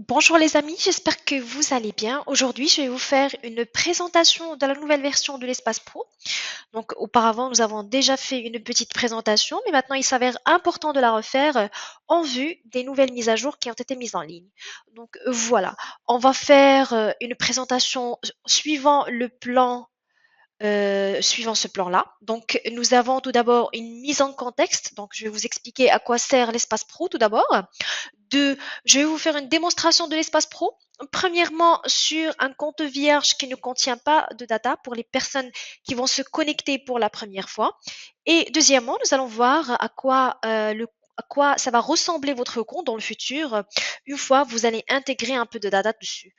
Bonjour les amis, j'espère que vous allez bien. Aujourd'hui, je vais vous faire une présentation de la nouvelle version de l'Espace Pro. Donc, auparavant, nous avons déjà fait une petite présentation, mais maintenant, il s'avère important de la refaire en vue des nouvelles mises à jour qui ont été mises en ligne. Donc, voilà, on va faire une présentation suivant le plan suivant ce plan-là. Donc, nous avons tout d'abord une mise en contexte. Donc, je vais vous expliquer à quoi sert l'espace pro tout d'abord. Deux, je vais vous faire une démonstration de l'espace pro. Premièrement, sur un compte vierge qui ne contient pas de data pour les personnes qui vont se connecter pour la première fois. Et deuxièmement, nous allons voir à quoi ça va ressembler votre compte dans le futur une fois vous allez intégrer un peu de data dessus.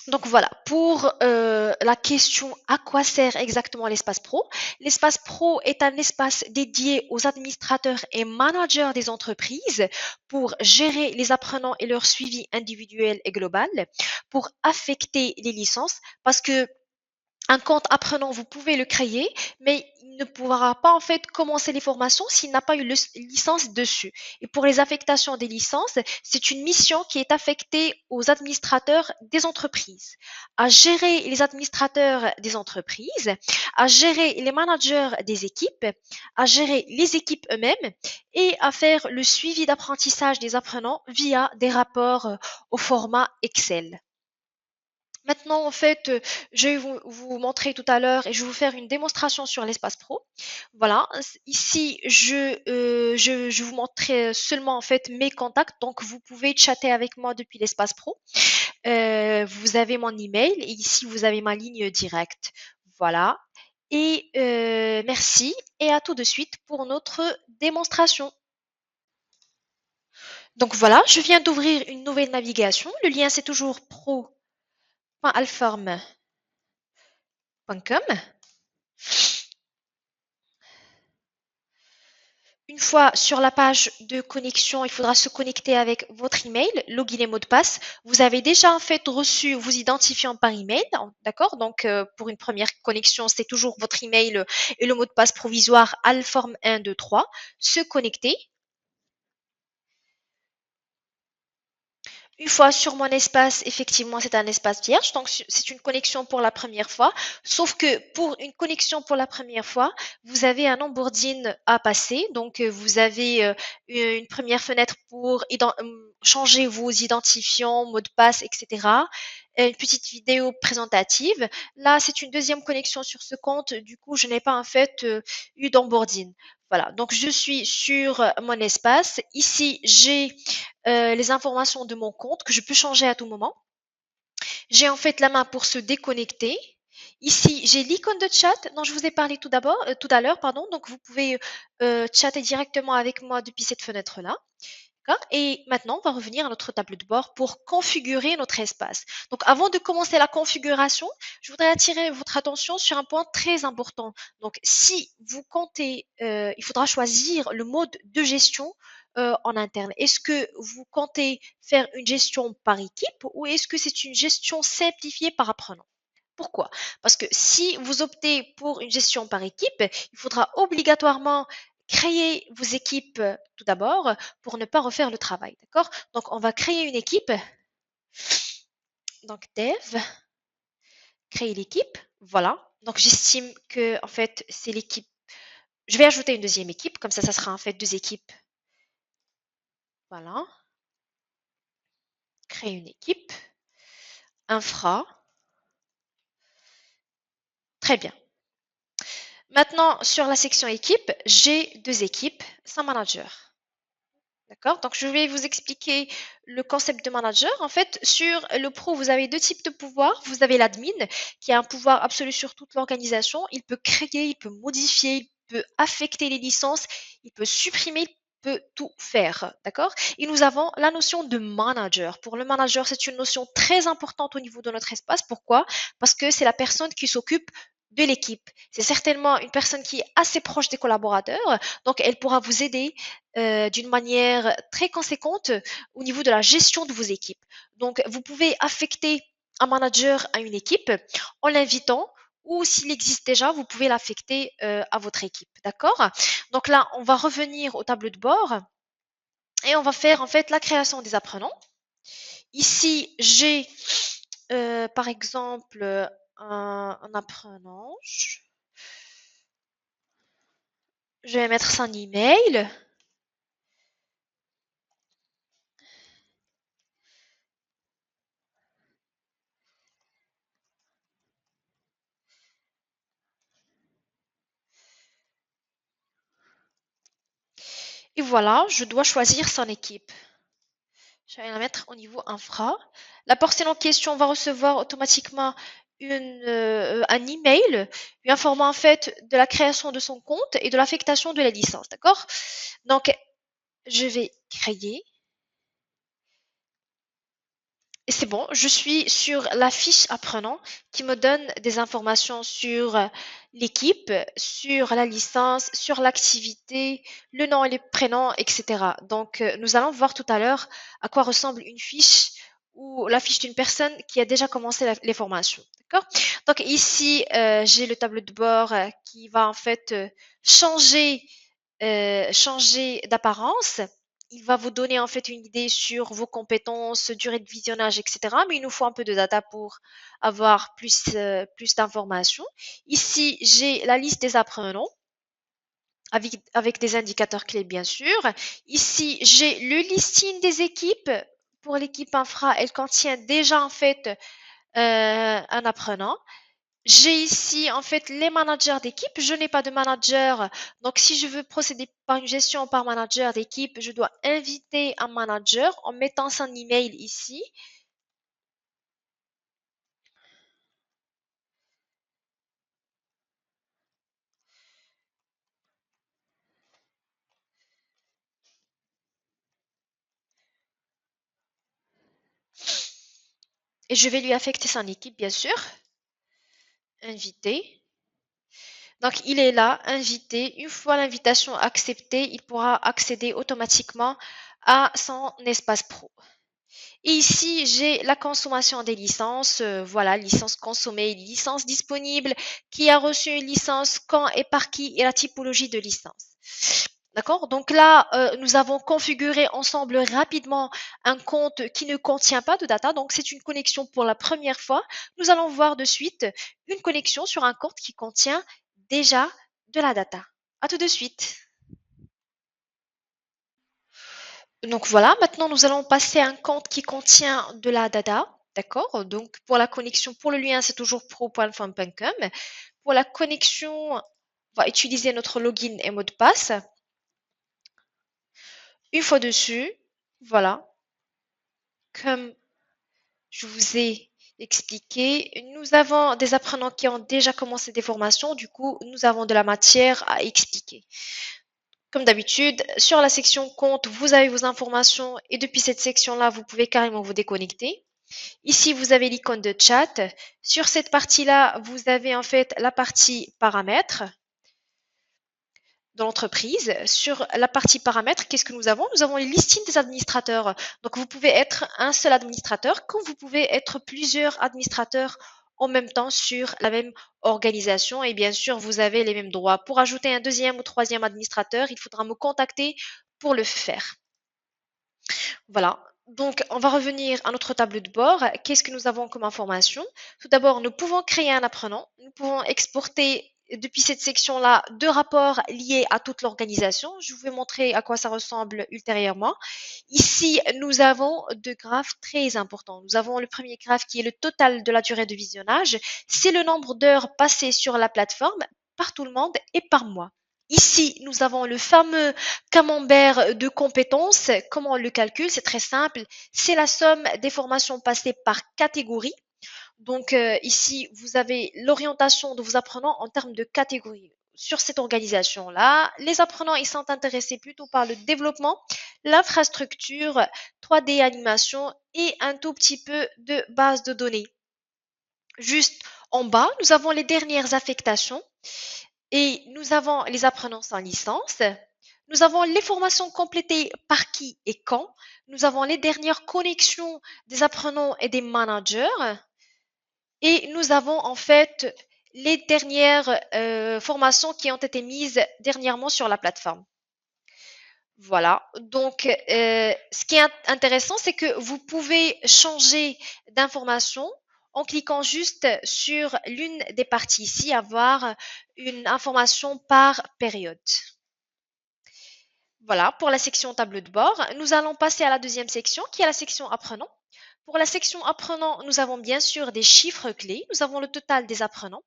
Donc voilà, pour la question à quoi sert exactement l'espace pro? L'espace pro est un espace dédié aux administrateurs et managers des entreprises pour gérer les apprenants et leur suivi individuel et global, pour affecter les licences, parce que un compte apprenant, vous pouvez le créer, mais il ne pourra pas en fait commencer les formations s'il n'a pas eu licence dessus. Et pour les affectations des licences, c'est une mission qui est affectée aux administrateurs des entreprises, à gérer les administrateurs des entreprises, à gérer les managers des équipes, à gérer les équipes eux-mêmes et à faire le suivi d'apprentissage des apprenants via des rapports au format Excel. Maintenant, en fait, je vais vous montrer tout à l'heure et je vais vous faire une démonstration sur l'espace pro. Voilà, ici, je vous montre seulement en fait mes contacts, donc vous pouvez chatter avec moi depuis l'espace pro. Vous avez mon email et ici, vous avez ma ligne directe. Voilà. Et merci et à tout de suite pour notre démonstration. Donc voilà, je viens d'ouvrir une nouvelle navigation. Le lien, c'est toujours pro.alform.com. Une fois sur la page de connexion, il faudra se connecter avec votre email, login et mot de passe. Vous avez déjà en fait reçu vos identifiants par email, d'accord? Donc pour une première connexion, c'est toujours votre email et le mot de passe provisoire alform123. Se connecter. Une fois sur mon espace, effectivement, c'est un espace vierge, donc c'est une connexion pour la première fois. Sauf que pour une connexion pour la première fois, vous avez un onboarding à passer. Donc, vous avez une première fenêtre pour changer vos identifiants, mots de passe, etc. Une petite vidéo présentative. Là, c'est une deuxième connexion sur ce compte. Du coup, je n'ai pas en fait eu d'onboarding. Voilà, donc je suis sur mon espace. Ici, j'ai les informations de mon compte que je peux changer à tout moment. J'ai en fait la main pour se déconnecter. Ici, j'ai l'icône de chat dont je vous ai parlé tout à l'heure, pardon. Donc, vous pouvez chatter directement avec moi depuis cette fenêtre-là. Et maintenant, on va revenir à notre tableau de bord pour configurer notre espace. Donc, avant de commencer la configuration, je voudrais attirer votre attention sur un point très important. Donc, si vous comptez, il faudra choisir le mode de gestion en interne. Est-ce que vous comptez faire une gestion par équipe ou est-ce que c'est une gestion simplifiée par apprenant? Pourquoi? Parce que si vous optez pour une gestion par équipe, il faudra obligatoirement créer vos équipes tout d'abord pour ne pas refaire le travail. D'accord? Donc, on va créer une équipe. Donc, dev, créer l'équipe. Voilà. Donc, j'estime que, en fait, c'est l'équipe. Je vais ajouter une deuxième équipe. Comme ça sera en fait deux équipes. Voilà. Créer une équipe. Infra. Très bien. Maintenant, sur la section équipe, j'ai deux équipes sans manager. D'accord? Donc, je vais vous expliquer le concept de manager. En fait, sur le pro, vous avez deux types de pouvoirs. Vous avez l'admin, qui a un pouvoir absolu sur toute l'organisation. Il peut créer, il peut modifier, il peut affecter les licences, il peut supprimer, il peut tout faire. D'accord? Et nous avons la notion de manager. Pour le manager, c'est une notion très importante au niveau de notre espace. Pourquoi? Parce que c'est la personne qui s'occupe de l'équipe. C'est certainement une personne qui est assez proche des collaborateurs, donc elle pourra vous aider d'une manière très conséquente au niveau de la gestion de vos équipes. Donc, vous pouvez affecter un manager à une équipe en l'invitant ou s'il existe déjà, vous pouvez l'affecter à votre équipe. D'accord? Donc là, on va revenir au tableau de bord et on va faire en fait la création des apprenants. Ici, j'ai par exemple un apprenant. Je vais mettre son email. Et voilà, je dois choisir son équipe. Je vais la mettre au niveau infra. La personne en question va recevoir automatiquement un email lui informant en fait de la création de son compte et de l'affectation de la licence, d'accord? Donc, je vais créer. Et c'est bon, je suis sur la fiche apprenant qui me donne des informations sur l'équipe, sur la licence, sur l'activité, le nom et les prénoms, etc. Donc, nous allons voir tout à l'heure à quoi ressemble une fiche ou la fiche d'une personne qui a déjà commencé les formations. D'accord? Donc, ici, j'ai le tableau de bord qui va en fait changer d'apparence. Il va vous donner en fait une idée sur vos compétences, durée de visionnage, etc. Mais il nous faut un peu de data pour avoir plus d'informations. Ici, j'ai la liste des apprenants avec des indicateurs clés, bien sûr. Ici, j'ai le listing des équipes. Pour l'équipe infra, elle contient déjà en fait un apprenant. J'ai ici en fait les managers d'équipe. Je n'ai pas de manager. Donc si je veux procéder par une gestion par manager d'équipe, je dois inviter un manager en mettant son email ici. Et je vais lui affecter son équipe, bien sûr. Invité. Donc il est là, invité. Une fois l'invitation acceptée, il pourra accéder automatiquement à son espace pro. Et ici, j'ai la consommation des licences. Voilà, licence consommée, licence disponible, qui a reçu une licence, quand et par qui, et la typologie de licence. D'accord? Donc là, nous avons configuré ensemble rapidement un compte qui ne contient pas de data. Donc c'est une connexion pour la première fois. Nous allons voir de suite une connexion sur un compte qui contient déjà de la data. À tout de suite. Donc voilà, maintenant nous allons passer à un compte qui contient de la data. D'accord? Donc pour la connexion, pour le lien, c'est toujours pro.fun.com. Pour la connexion, on va utiliser notre login et mot de passe. Une fois dessus, voilà, comme je vous ai expliqué, nous avons des apprenants qui ont déjà commencé des formations, du coup, nous avons de la matière à expliquer. Comme d'habitude, sur la section compte, vous avez vos informations et depuis cette section-là, vous pouvez carrément vous déconnecter. Ici, vous avez l'icône de chat. Sur cette partie-là, vous avez en fait la partie paramètres de l'entreprise. Sur la partie paramètres, qu'est-ce que nous avons? Nous avons les listings des administrateurs. Donc, vous pouvez être un seul administrateur, comme vous pouvez être plusieurs administrateurs en même temps sur la même organisation. Et bien sûr, vous avez les mêmes droits. Pour ajouter un deuxième ou troisième administrateur, il faudra me contacter pour le faire. Voilà. Donc, on va revenir à notre tableau de bord. Qu'est-ce que nous avons comme information? Tout d'abord, nous pouvons créer un apprenant. Nous pouvons exporter depuis cette section-là deux rapports liés à toute l'organisation. Je vous vais montrer à quoi ça ressemble ultérieurement. Ici, nous avons deux graphes très importants. Nous avons le premier graphe qui est le total de la durée de visionnage. C'est le nombre d'heures passées sur la plateforme par tout le monde et par mois. Ici, nous avons le fameux camembert de compétences. Comment on le calcule? C'est très simple. C'est la somme des formations passées par catégorie. Donc ici, vous avez l'orientation de vos apprenants en termes de catégorie. Sur cette organisation-là, les apprenants ils sont intéressés plutôt par le développement, l'infrastructure, 3D animation et un tout petit peu de base de données. Juste en bas, nous avons les dernières affectations et nous avons les apprenants sans licence. Nous avons les formations complétées par qui et quand. Nous avons les dernières connexions des apprenants et des managers. Et nous avons en fait les dernières formations qui ont été mises dernièrement sur la plateforme. Voilà. Donc, ce qui est intéressant, c'est que vous pouvez changer d'information en cliquant juste sur l'une des parties ici, avoir une information par période. Voilà, pour la section tableau de bord. Nous allons passer à la deuxième section, qui est la section apprenant. Pour la section apprenant, nous avons bien sûr des chiffres clés. Nous avons le total des apprenants.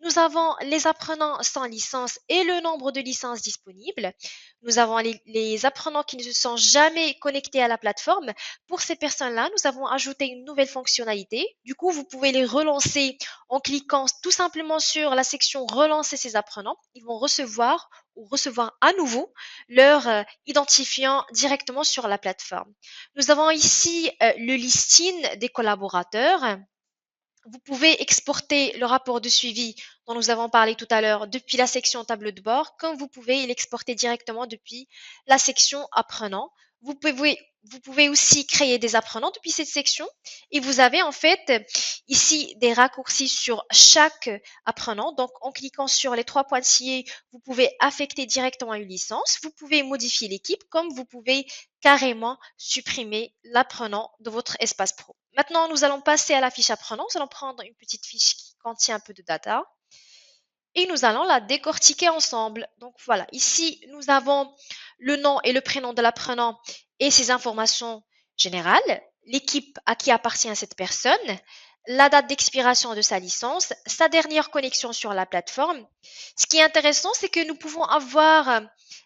Nous avons les apprenants sans licence et le nombre de licences disponibles. Nous avons les apprenants qui ne se sont jamais connectés à la plateforme. Pour ces personnes-là, nous avons ajouté une nouvelle fonctionnalité. Du coup, vous pouvez les relancer en cliquant tout simplement sur la section relancer ces apprenants. Ils vont recevoir ou recevoir à nouveau leur identifiant directement sur la plateforme. Nous avons ici le listing des collaborateurs. Vous pouvez exporter le rapport de suivi dont nous avons parlé tout à l'heure depuis la section tableau de bord, comme vous pouvez l'exporter directement depuis la section apprenant. Vous pouvez aussi créer des apprenants depuis cette section et vous avez en fait ici des raccourcis sur chaque apprenant. Donc en cliquant sur les trois pointillés, vous pouvez affecter directement une licence. Vous pouvez modifier l'équipe comme vous pouvez carrément supprimer l'apprenant de votre espace pro. Maintenant, nous allons passer à la fiche apprenant. Nous allons prendre une petite fiche qui contient un peu de data et nous allons la décortiquer ensemble. Donc voilà, ici, nous avons le nom et le prénom de l'apprenant et ses informations générales, l'équipe à qui appartient cette personne, la date d'expiration de sa licence, sa dernière connexion sur la plateforme. Ce qui est intéressant, c'est que nous pouvons avoir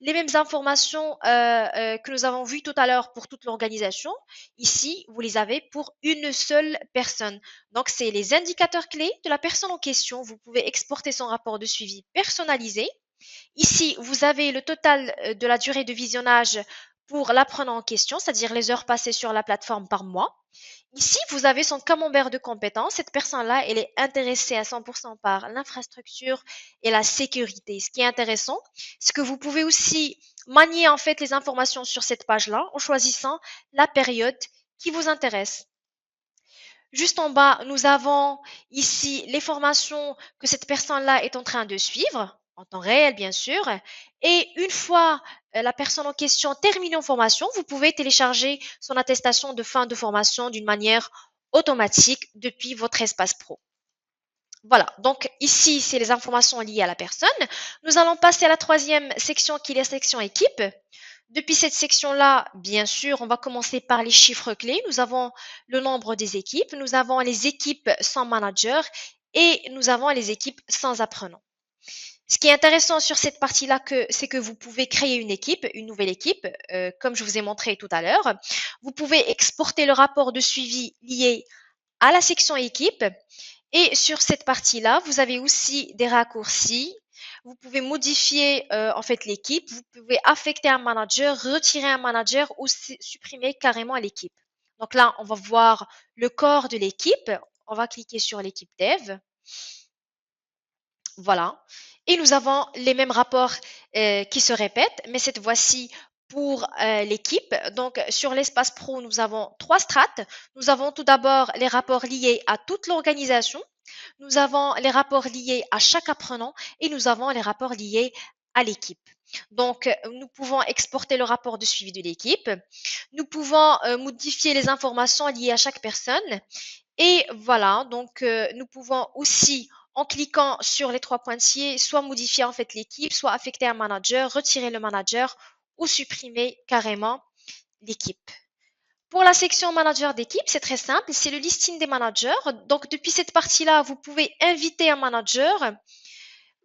les mêmes informations que nous avons vues tout à l'heure pour toute l'organisation. Ici, vous les avez pour une seule personne. Donc, c'est les indicateurs clés de la personne en question. Vous pouvez exporter son rapport de suivi personnalisé. Ici, vous avez le total de la durée de visionnage pour l'apprenant en question, c'est-à-dire les heures passées sur la plateforme par mois. Ici, vous avez son camembert de compétences. Cette personne-là, elle est intéressée à 100% par l'infrastructure et la sécurité. Ce qui est intéressant, c'est que vous pouvez aussi manier en fait les informations sur cette page-là en choisissant la période qui vous intéresse. Juste en bas, nous avons ici les formations que cette personne-là est en train de suivre, en temps réel bien sûr. Et une fois la personne en question terminée en formation, vous pouvez télécharger son attestation de fin de formation d'une manière automatique depuis votre espace pro. Voilà, donc ici, c'est les informations liées à la personne. Nous allons passer à la troisième section qui est la section équipe. Depuis cette section-là, bien sûr, on va commencer par les chiffres clés. Nous avons le nombre des équipes, nous avons les équipes sans manager et nous avons les équipes sans apprenants. Ce qui est intéressant sur cette partie-là, c'est que vous pouvez créer une équipe, une nouvelle équipe, comme je vous ai montré tout à l'heure. Vous pouvez exporter le rapport de suivi lié à la section équipe. Et sur cette partie-là, vous avez aussi des raccourcis. Vous pouvez modifier en fait l'équipe. Vous pouvez affecter un manager, retirer un manager ou supprimer carrément l'équipe. Donc là, on va voir le corps de l'équipe. On va cliquer sur l'équipe dev. Voilà. Et nous avons les mêmes rapports qui se répètent, mais cette fois-ci pour l'équipe. Donc, sur l'espace pro, nous avons trois strates. Nous avons tout d'abord les rapports liés à toute l'organisation. Nous avons les rapports liés à chaque apprenant et nous avons les rapports liés à l'équipe. Donc, nous pouvons exporter le rapport de suivi de l'équipe. Nous pouvons modifier les informations liées à chaque personne. Et voilà, donc nous pouvons aussi, en cliquant sur les trois pointillés, soit modifier en fait l'équipe, soit affecter un manager, retirer le manager ou supprimer carrément l'équipe. Pour la section manager d'équipe, c'est très simple, c'est le listing des managers. Donc depuis cette partie-là, vous pouvez inviter un manager,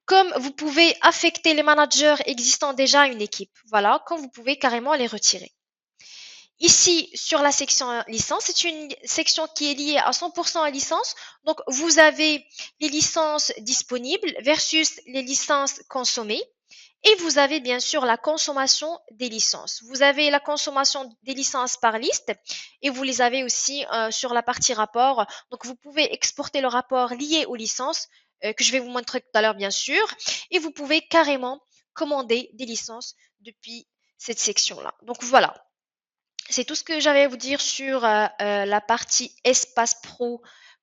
comme vous pouvez affecter les managers existant déjà à une équipe. Voilà, comme vous pouvez carrément les retirer. Ici, sur la section licence, c'est une section qui est liée à 100% à licence. Donc, vous avez les licences disponibles versus les licences consommées. Et vous avez bien sûr la consommation des licences. Vous avez la consommation des licences par liste et vous les avez aussi sur la partie rapport. Donc, vous pouvez exporter le rapport lié aux licences que je vais vous montrer tout à l'heure, bien sûr. Et vous pouvez carrément commander des licences depuis cette section-là. Donc, voilà. C'est tout ce que j'avais à vous dire sur la partie espace pro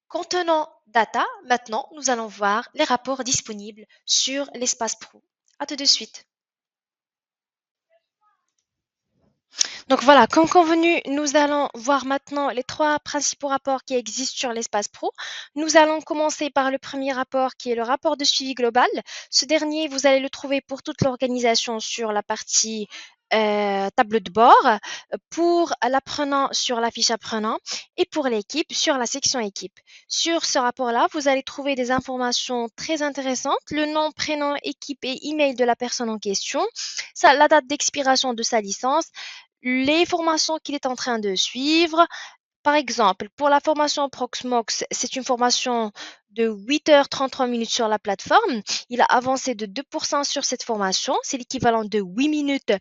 contenant data. Maintenant, nous allons voir les rapports disponibles sur l'espace pro. À tout de suite. Donc voilà, comme convenu, nous allons voir maintenant les trois principaux rapports qui existent sur l'espace pro. Nous allons commencer par le premier rapport qui est le rapport de suivi global. Ce dernier, vous allez le trouver pour toute l'organisation sur la partie tableau de bord, pour l'apprenant sur la fiche apprenant et pour l'équipe sur la section équipe. Sur ce rapport-là, vous allez trouver des informations très intéressantes, le nom, prénom, équipe et email de la personne en question, la date d'expiration de sa licence, les formations qu'il est en train de suivre. Par exemple, pour la formation Proxmox, c'est une formation de 8h33 sur la plateforme. Il a avancé de 2% sur cette formation. C'est l'équivalent de 8 minutes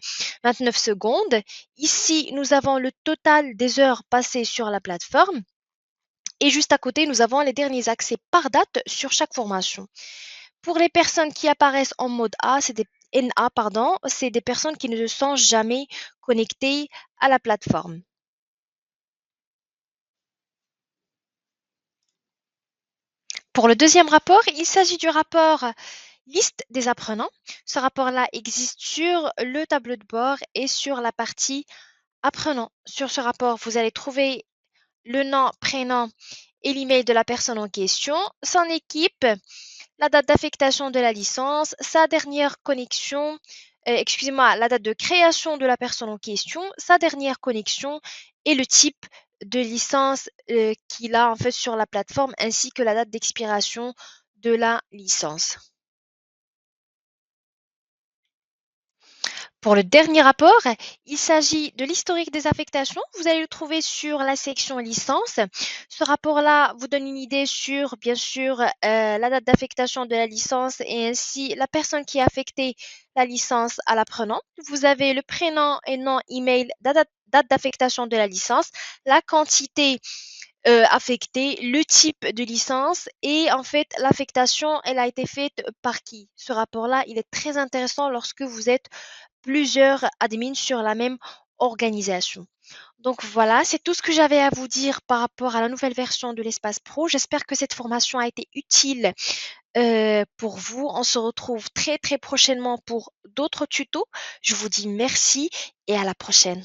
29 secondes. Ici, nous avons le total des heures passées sur la plateforme. Et juste à côté, nous avons les derniers accès par date sur chaque formation. Pour les personnes qui apparaissent en mode A, c'est des NA, pardon, c'est des personnes qui ne se sont jamais connectées à la plateforme. Pour le deuxième rapport, il s'agit du rapport liste des apprenants. Ce rapport-là existe sur le tableau de bord et sur la partie apprenants. Sur ce rapport, vous allez trouver le nom, prénom et l'email de la personne en question, son équipe, la date d'affectation de la licence, sa dernière connexion, excusez-moi, la date de création de la personne en question, sa dernière connexion et le type de licence qu'il a en fait sur la plateforme ainsi que la date d'expiration de la licence. Pour le dernier rapport, il s'agit de l'historique des affectations. Vous allez le trouver sur la section licence. Ce rapport-là vous donne une idée sur, bien sûr, la date d'affectation de la licence et ainsi la personne qui a affecté la licence à l'apprenant. Vous avez le prénom et nom email, date d'affectation de la licence, la quantité affectée, le type de licence et en fait l'affectation, elle a été faite par qui? Ce rapport-là, il est très intéressant lorsque vous êtes plusieurs admins sur la même organisation. Donc voilà, c'est tout ce que j'avais à vous dire par rapport à la nouvelle version de l'Espace Pro. J'espère que cette formation a été utile pour vous. On se retrouve très très prochainement pour d'autres tutos. Je vous dis merci et à la prochaine.